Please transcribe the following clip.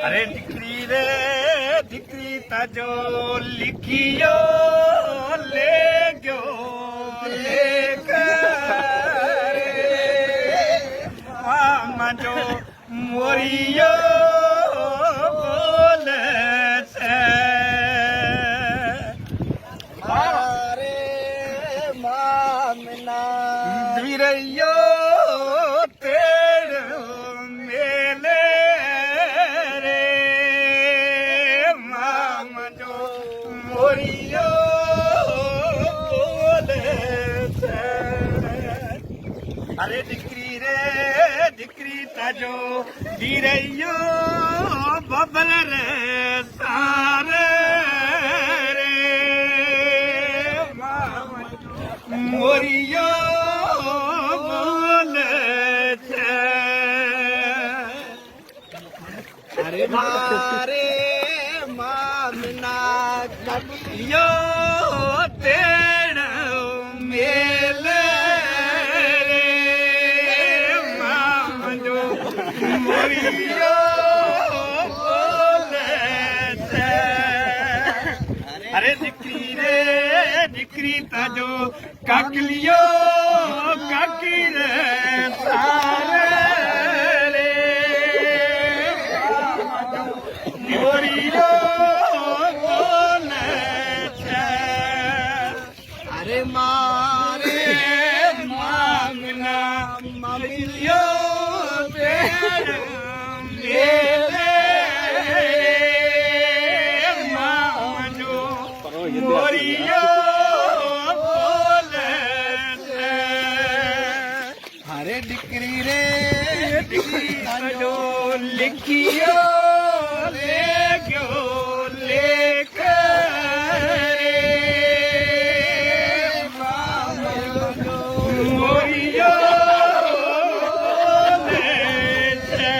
अरे दिकरी ता जो लिखियो ले गयो लेकर मामा जो मोरियो बोले से अरे मामना दिरयो तेरे मेले रे मामा जो मोरियो बोले से अरे दिकरी ताजो दिरयो बबल रे सारे रे मामा मोरियो बोले छे अरे मारे मामना यो तेण मेले रे माम जो मोरियो बोले छे अरे दिकरी ताजो काकलियो काकी रे सारे रे मोरियो बोले छे अरे मारे मांगना ममिलियो तेर मेले मामजो मोरियो बोले छे अरे दिकरी रे जो लिखियो ले गयो लेकर मोरियो बोले छे।